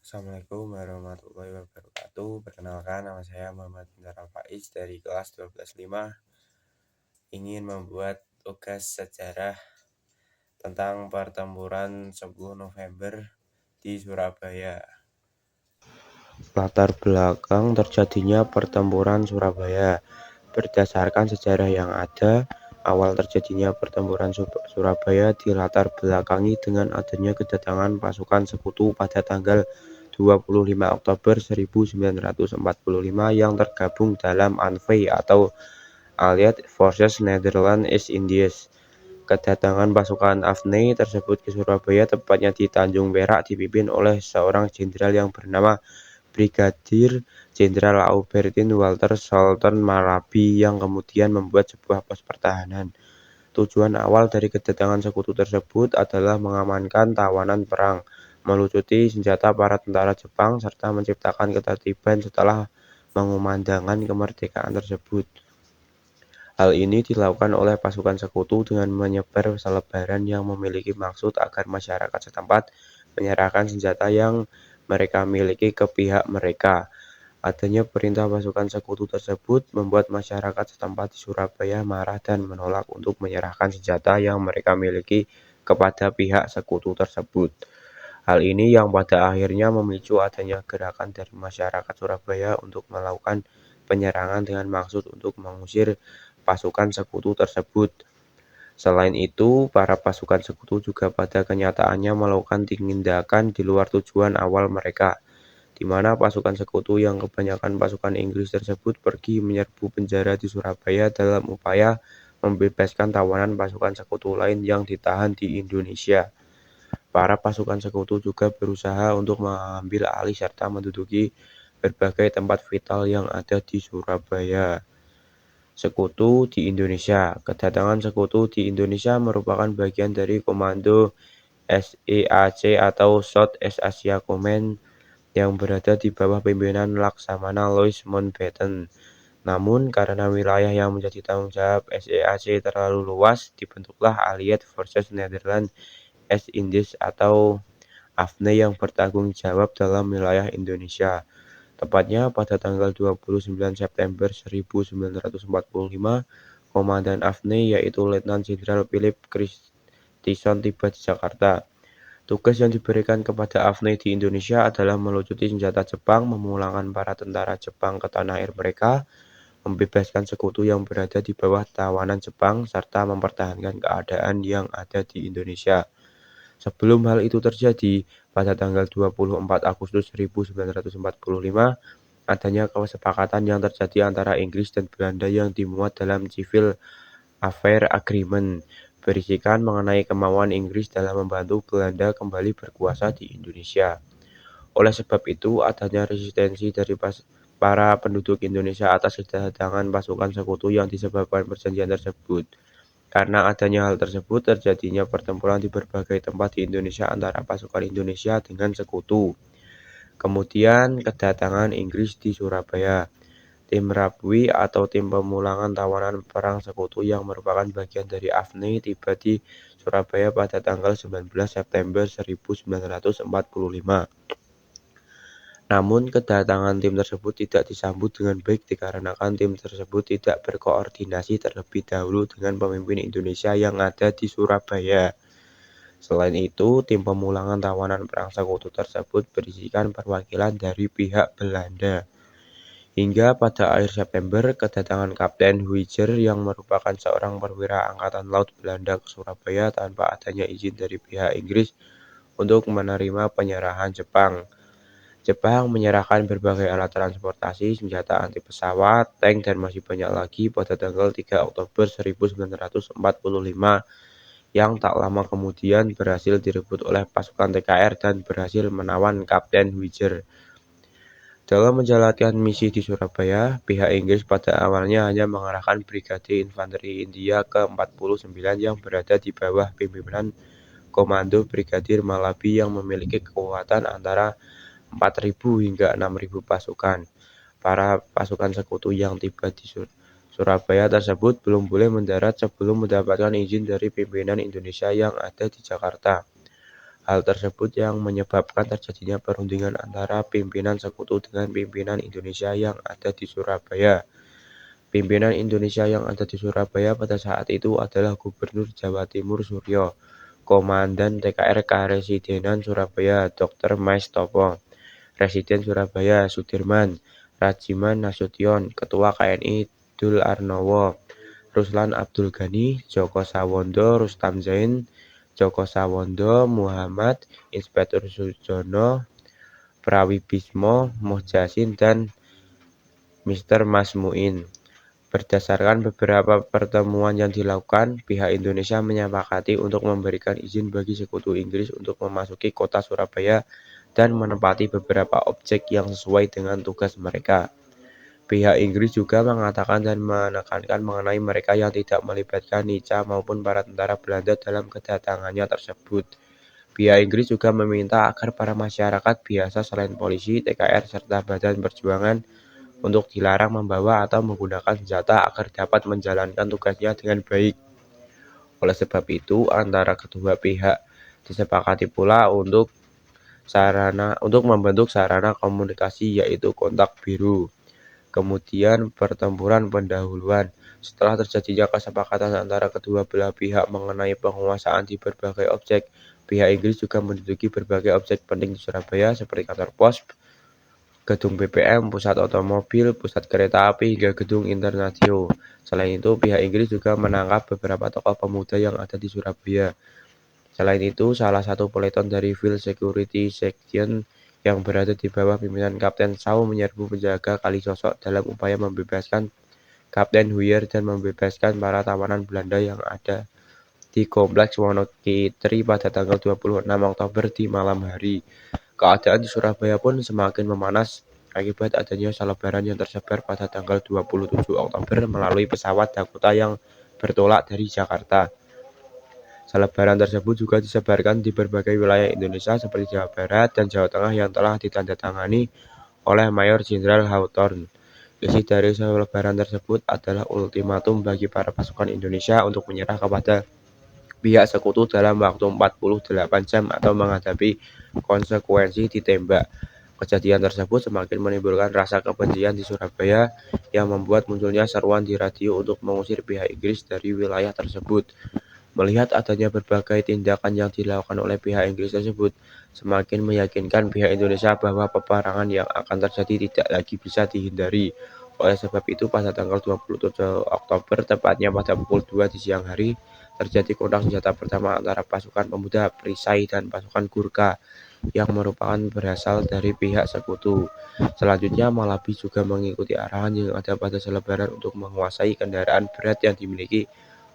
Assalamualaikum warahmatullahi wabarakatuh. Perkenalkan, nama saya Muhammad Bintara Faiz dari kelas 12.5. Ingin membuat tugas sejarah tentang pertempuran 10 November di Surabaya. Latar belakang terjadinya pertempuran Surabaya. Berdasarkan sejarah yang ada, awal terjadinya pertempuran Surabaya dilatar belakangi dengan adanya kedatangan pasukan sekutu pada tanggal 25 Oktober 1945 yang tergabung dalam ANVI atau Allied Forces Netherlands East Indies. Kedatangan pasukan AFNI tersebut ke Surabaya, tepatnya di Tanjung Perak, dipimpin oleh seorang jenderal yang bernama Brigadir Jenderal Aubertin Walter Sultan Malabi yang kemudian membuat sebuah pos pertahanan. Tujuan awal dari kedatangan sekutu tersebut adalah mengamankan tawanan perang, melucuti senjata para tentara Jepang, serta menciptakan ketertiban setelah mengumandangkan kemerdekaan tersebut. Hal ini dilakukan oleh pasukan sekutu dengan menyebar selebaran yang memiliki maksud agar masyarakat setempat menyerahkan senjata yang mereka miliki ke pihak mereka. Adanya perintah pasukan sekutu tersebut membuat masyarakat setempat di Surabaya marah dan menolak untuk menyerahkan senjata yang mereka miliki kepada pihak sekutu tersebut. Hal ini yang pada akhirnya memicu adanya gerakan dari masyarakat Surabaya untuk melakukan penyerangan dengan maksud untuk mengusir pasukan sekutu tersebut. Selain itu, para pasukan sekutu juga pada kenyataannya melakukan tindakan di luar tujuan awal mereka, di mana pasukan sekutu yang kebanyakan pasukan Inggris tersebut pergi menyerbu penjara di Surabaya dalam upaya membebaskan tawanan pasukan sekutu lain yang ditahan di Indonesia. Para pasukan sekutu juga berusaha untuk mengambil alih serta menduduki berbagai tempat vital yang ada di Surabaya. Sekutu di Indonesia. Kedatangan sekutu di Indonesia merupakan bagian dari Komando SEAC atau South East Asia Command yang berada di bawah pimpinan Laksamana Louis Mountbatten. Namun, karena wilayah yang menjadi tanggung jawab SEAC terlalu luas, dibentuklah Allied Forces Netherlands East Indies atau AFNI yang bertanggung jawab dalam wilayah Indonesia. Tepatnya pada tanggal 29 September 1945, Komandan AFNI yaitu Letnan Jenderal Philip Christison tiba di Jakarta. Tugas yang diberikan kepada AFNI di Indonesia adalah melucuti senjata Jepang, memulangkan para tentara Jepang ke tanah air mereka, membebaskan sekutu yang berada di bawah tawanan Jepang, serta mempertahankan keadaan yang ada di Indonesia. Sebelum hal itu terjadi, pada tanggal 24 Agustus 1945, adanya kesepakatan yang terjadi antara Inggris dan Belanda yang dimuat dalam Civil Affair Agreement, berisikan mengenai kemauan Inggris dalam membantu Belanda kembali berkuasa di Indonesia. Oleh sebab itu, adanya resistensi dari para penduduk Indonesia atas kedatangan pasukan sekutu yang disebabkan perjanjian tersebut. Karena adanya hal tersebut, terjadinya pertempuran di berbagai tempat di Indonesia antara pasukan Indonesia dengan sekutu. Kemudian kedatangan Inggris di Surabaya. Tim Rabui atau tim pemulangan tawanan perang sekutu yang merupakan bagian dari AFNI tiba di Surabaya pada tanggal 19 September 1945. Namun kedatangan tim tersebut tidak disambut dengan baik dikarenakan tim tersebut tidak berkoordinasi terlebih dahulu dengan pemimpin Indonesia yang ada di Surabaya. Selain itu, tim pemulangan tawanan perang sekutu tersebut berisikan perwakilan dari pihak Belanda. Hingga pada akhir September, kedatangan Kapten Huijer yang merupakan seorang perwira Angkatan Laut Belanda ke Surabaya tanpa adanya izin dari pihak Inggris untuk menerima penyerahan Jepang. Jepang menyerahkan berbagai alat transportasi, senjata anti pesawat, tank, dan masih banyak lagi pada tanggal 3 Oktober 1945 yang tak lama kemudian berhasil direbut oleh pasukan TKR dan berhasil menawan Kapten Huijer. Dalam menjalankan misi di Surabaya, pihak Inggris pada awalnya hanya mengerahkan Brigade Infanteri India ke-49 yang berada di bawah pimpinan Komando Brigadir Malabi yang memiliki kekuatan antara 4.000 hingga 6.000 pasukan. Para pasukan sekutu yang tiba di Surabaya tersebut belum boleh mendarat sebelum mendapatkan izin dari pimpinan Indonesia yang ada di Jakarta. Hal tersebut yang menyebabkan terjadinya perundingan antara pimpinan sekutu dengan pimpinan Indonesia yang ada di Surabaya. Pimpinan Indonesia yang ada di Surabaya pada saat itu adalah Gubernur Jawa Timur Suryo, Komandan TKR Karesidenan Surabaya Dr. Mais Topo, Residen Surabaya Sudirman, Rajiman Nasution, Ketua KNI Dul Arnowo, Ruslan Abdul Ghani, Joko Sawondo, Rustam Zain, Joko Sawondo, Muhammad, Inspektur Sujono, Prawibismo, Muhjasin, dan Mr. Masmuin. Berdasarkan beberapa pertemuan yang dilakukan, pihak Indonesia menyepakati untuk memberikan izin bagi sekutu Inggris untuk memasuki kota Surabaya dan menempati beberapa objek yang sesuai dengan tugas mereka. Pihak Inggris juga mengatakan dan menekankan mengenai mereka yang tidak melibatkan Nica maupun para tentara Belanda dalam kedatangannya tersebut. Pihak Inggris juga meminta agar para masyarakat biasa selain polisi, TKR, serta badan perjuangan untuk dilarang membawa atau menggunakan senjata agar dapat menjalankan tugasnya dengan baik. Oleh sebab itu, antara kedua pihak disepakati pula untuk membentuk sarana komunikasi yaitu kontak biru. Kemudian pertempuran pendahuluan. Setelah terjadinya kesepakatan antara kedua belah pihak mengenai penguasaan di berbagai objek, pihak Inggris juga menduduki berbagai objek penting di Surabaya seperti kantor pos, gedung BPM, pusat otomobil, pusat kereta api, hingga gedung Internatio. Selain itu, pihak Inggris juga menangkap beberapa tokoh pemuda yang ada di Surabaya. Selain itu, salah satu peleton dari Field Security Section yang berada di bawah pimpinan Kapten Shaw menyerbu penjaga Kalisosok dalam upaya membebaskan Kapten Huyer dan membebaskan para tawanan Belanda yang ada di Kompleks Wonokitri pada tanggal 26 Oktober di malam hari. Keadaan di Surabaya pun semakin memanas akibat adanya selebaran yang tersebar pada tanggal 27 Oktober melalui pesawat Dakota yang bertolak dari Jakarta. Selebaran tersebut juga disebarkan di berbagai wilayah Indonesia seperti Jawa Barat dan Jawa Tengah yang telah ditandatangani oleh Mayor Jenderal Hawthorne. Isi dari selebaran tersebut adalah ultimatum bagi para pasukan Indonesia untuk menyerah kepada pihak sekutu dalam waktu 48 jam atau menghadapi konsekuensi ditembak. Kejadian tersebut semakin menimbulkan rasa kebencian di Surabaya yang membuat munculnya seruan di radio untuk mengusir pihak Inggris dari wilayah tersebut. Melihat adanya berbagai tindakan yang dilakukan oleh pihak Inggris tersebut, semakin meyakinkan pihak Indonesia bahwa peperangan yang akan terjadi tidak lagi bisa dihindari. Oleh sebab itu, pada tanggal 27 Oktober, tepatnya pada pukul 2 di siang hari, terjadi kontak senjata pertama antara pasukan pemuda Perisai dan pasukan Gurkha yang merupakan berasal dari pihak sekutu. Selanjutnya, Malabi juga mengikuti arahan yang ada pada selebaran untuk menguasai kendaraan berat yang dimiliki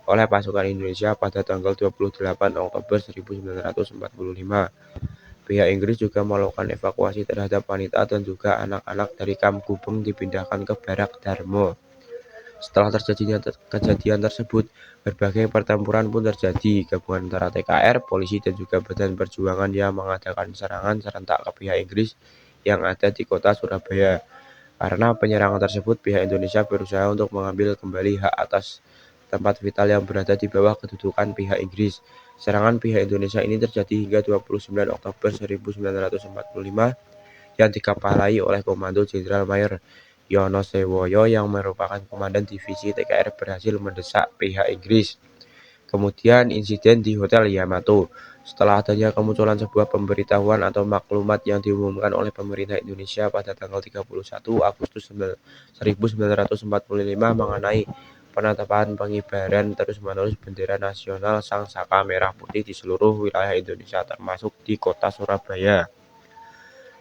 oleh pasukan Indonesia pada tanggal 28 Oktober 1945. Pihak Inggris juga melakukan evakuasi terhadap wanita dan juga anak-anak dari Kamp Gubeng dipindahkan ke Barak Darmo. Setelah terjadinya kejadian tersebut, berbagai pertempuran pun terjadi. Gabungan antara TKR, polisi, dan juga badan perjuangan yang mengadakan serangan serentak ke pihak Inggris yang ada di kota Surabaya. Karena penyerangan tersebut, pihak Indonesia berusaha untuk mengambil kembali hak atas tempat vital yang berada di bawah kedudukan pihak Inggris. Serangan pihak Indonesia ini terjadi hingga 29 Oktober 1945 yang dikepalai oleh Komando Jenderal Mayor Yonosewoyo yang merupakan komandan divisi TKR berhasil mendesak pihak Inggris. Kemudian insiden di Hotel Yamato. Setelah adanya kemunculan sebuah pemberitahuan atau maklumat yang diumumkan oleh pemerintah Indonesia pada tanggal 31 Agustus 1945 mengenai penetapan pengibaran terus-menerus bendera nasional Sang Saka Merah Putih di seluruh wilayah Indonesia termasuk di kota Surabaya.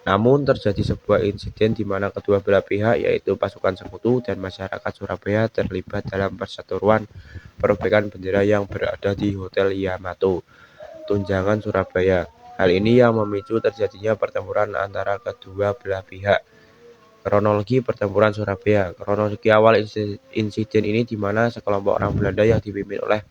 Namun terjadi sebuah insiden di mana kedua belah pihak yaitu pasukan sekutu dan masyarakat Surabaya terlibat dalam perseteruan perobekan bendera yang berada di Hotel Yamato, Tunjangan, Surabaya. Hal ini yang memicu terjadinya pertempuran antara kedua belah pihak. Kronologi pertempuran Surabaya. Kronologi awal insiden ini di mana sekelompok orang Belanda yang dipimpin oleh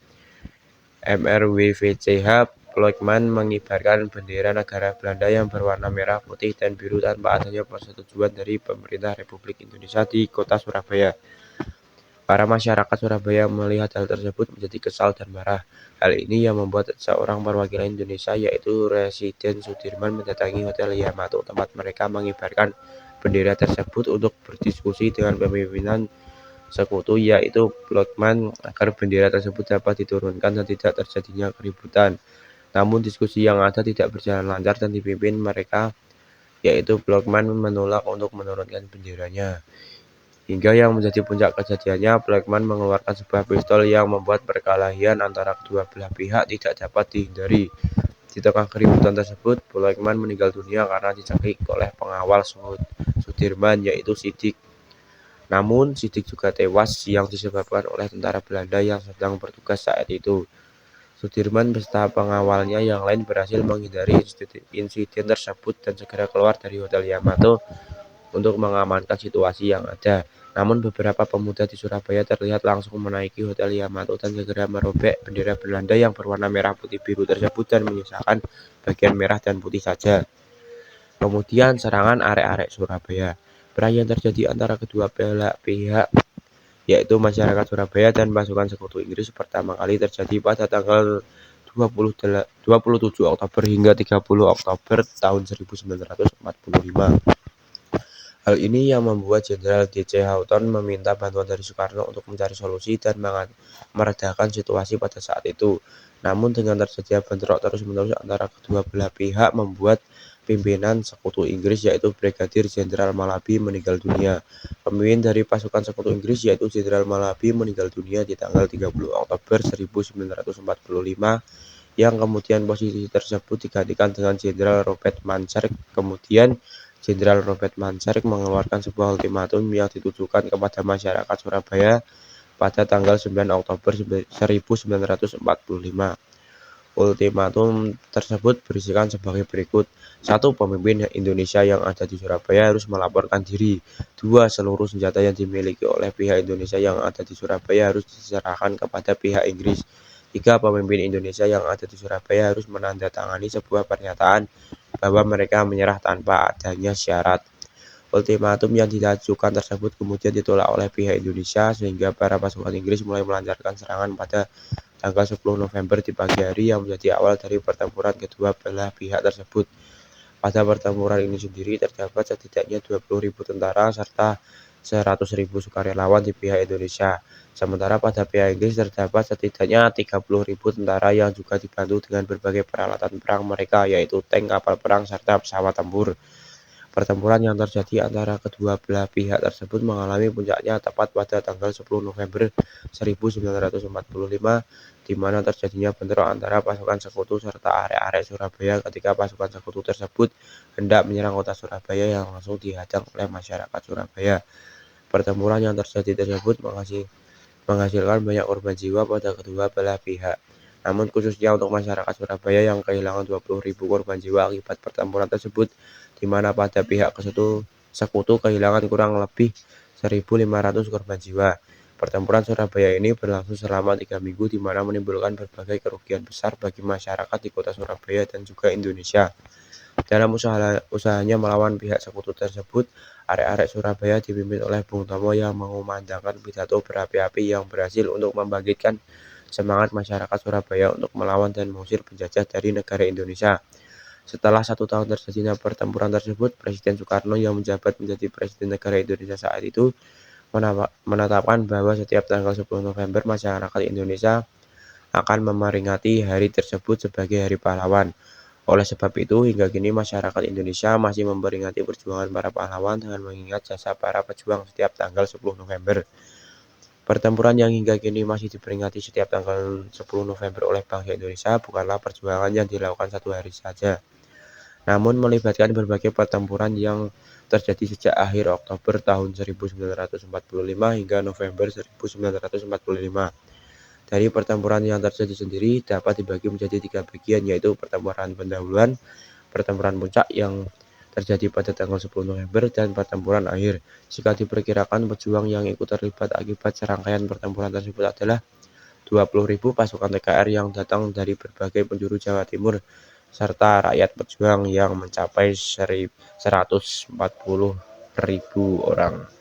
MRWVCH Ploegman mengibarkan bendera negara Belanda yang berwarna merah, putih, dan biru tanpa adanya persetujuan dari pemerintah Republik Indonesia di kota Surabaya. Para masyarakat Surabaya melihat hal tersebut menjadi kesal dan marah. Hal ini yang membuat seorang perwakilan Indonesia yaitu Residen Sudirman mendatangi Hotel Yamato tempat mereka mengibarkan bendera tersebut untuk berdiskusi dengan pimpinan sekutu yaitu Blokman agar bendera tersebut dapat diturunkan dan tidak terjadinya keributan. Namun diskusi yang ada tidak berjalan lancar dan dipimpin mereka yaitu Blokman menolak untuk menurunkan benderanya. Hingga yang menjadi puncak kejadiannya, Blackman mengeluarkan sebuah pistol yang membuat perkelahian antara kedua belah pihak tidak dapat dihindari. Di tengah keributan tersebut, Blackman meninggal dunia karena dicekik oleh pengawal Sudirman yaitu Sidik. Namun, Sidik juga tewas yang disebabkan oleh tentara Belanda yang sedang bertugas saat itu. Sudirman beserta pengawalnya yang lain berhasil menghindari insiden tersebut dan segera keluar dari Hotel Yamato untuk mengamankan situasi yang ada. Namun beberapa pemuda di Surabaya terlihat langsung menaiki Hotel Yamato dan segera merobek bendera Belanda yang berwarna merah putih biru tersebut dan menyisakan bagian merah dan putih saja. Kemudian serangan arek-arek Surabaya. Perang yang terjadi antara kedua pihak yaitu masyarakat Surabaya dan pasukan sekutu Inggris pertama kali terjadi pada tanggal 27 Oktober hingga 30 Oktober tahun 1945. Hal ini yang membuat Jenderal D.C. Houghton meminta bantuan dari Soekarno untuk mencari solusi dan meredakan situasi pada saat itu. Namun dengan terjadinya bentrok terus-menerus antara kedua belah pihak membuat pimpinan sekutu Inggris yaitu Brigadir Jenderal Malabi meninggal dunia. Pemimpin dari pasukan sekutu Inggris yaitu Jenderal Malabi meninggal dunia di tanggal 30 Oktober 1945 yang kemudian posisi tersebut digantikan dengan Jenderal Robert Manserk. Kemudian Jenderal Robert Manserk mengeluarkan sebuah ultimatum yang ditujukan kepada masyarakat Surabaya pada tanggal 9 Oktober 1945. Ultimatum tersebut berisikan sebagai berikut. 1. Pemimpin Indonesia yang ada di Surabaya harus melaporkan diri. 2. Seluruh senjata yang dimiliki oleh pihak Indonesia yang ada di Surabaya harus diserahkan kepada pihak Inggris. 3. Pemimpin Indonesia yang ada di Surabaya harus menandatangani sebuah pernyataan bahwa mereka menyerah tanpa adanya syarat. Ultimatum yang diajukan tersebut kemudian ditolak oleh pihak Indonesia sehingga para pasukan Inggris mulai melancarkan serangan pada tanggal 10 November di pagi hari yang menjadi awal dari pertempuran kedua belah pihak tersebut. Pada pertempuran ini sendiri terdapat setidaknya 20.000 tentara serta 100.000 sukarelawan di pihak Indonesia. Sementara pada pihak Inggris terdapat setidaknya 30.000 tentara yang juga dibantu dengan berbagai peralatan perang mereka yaitu tank, kapal perang, serta pesawat tempur. Pertempuran yang terjadi antara kedua belah pihak tersebut mengalami puncaknya tepat pada tanggal 10 November 1945 di mana terjadinya bentrok antara pasukan sekutu serta arek-arek Surabaya ketika pasukan sekutu tersebut hendak menyerang kota Surabaya yang langsung dihadang oleh masyarakat Surabaya. Pertempuran yang terjadi tersebut menghasilkan banyak korban jiwa pada kedua belah pihak. Namun khususnya untuk masyarakat Surabaya yang kehilangan 20.000 korban jiwa akibat pertempuran tersebut, di mana pada pihak sekutu kehilangan kurang lebih 1.500 korban jiwa. Pertempuran Surabaya ini berlangsung selama 3 minggu di mana menimbulkan berbagai kerugian besar bagi masyarakat di kota Surabaya dan juga Indonesia. Dalam usahanya melawan pihak sekutu tersebut, arek-arek Surabaya dipimpin oleh Bung Tomo yang mengumandangkan pidato berapi-api yang berhasil untuk membangkitkan semangat masyarakat Surabaya untuk melawan dan mengusir penjajah dari negara Indonesia. Setelah 1 tahun terjadinya pertempuran tersebut, Presiden Soekarno yang menjabat menjadi Presiden negara Indonesia saat itu menetapkan bahwa setiap tanggal 10 November masyarakat Indonesia akan memperingati hari tersebut sebagai Hari Pahlawan. Oleh sebab itu, hingga kini masyarakat Indonesia masih memperingati perjuangan para pahlawan dengan mengingat jasa para pejuang setiap tanggal 10 November. Pertempuran yang hingga kini masih diperingati setiap tanggal 10 November oleh bangsa Indonesia bukanlah perjuangan yang dilakukan satu hari saja, namun melibatkan berbagai pertempuran yang terjadi sejak akhir Oktober tahun 1945 hingga November 1945. Dari pertempuran yang terjadi sendiri dapat dibagi menjadi 3 bagian, yaitu pertempuran pendahuluan, pertempuran puncak yang terjadi pada tanggal 10 November, dan pertempuran akhir. Jika diperkirakan pejuang yang ikut terlibat akibat serangkaian pertempuran tersebut adalah 20.000 pasukan TKR yang datang dari berbagai penjuru Jawa Timur, serta rakyat pejuang yang mencapai 140.000 orang.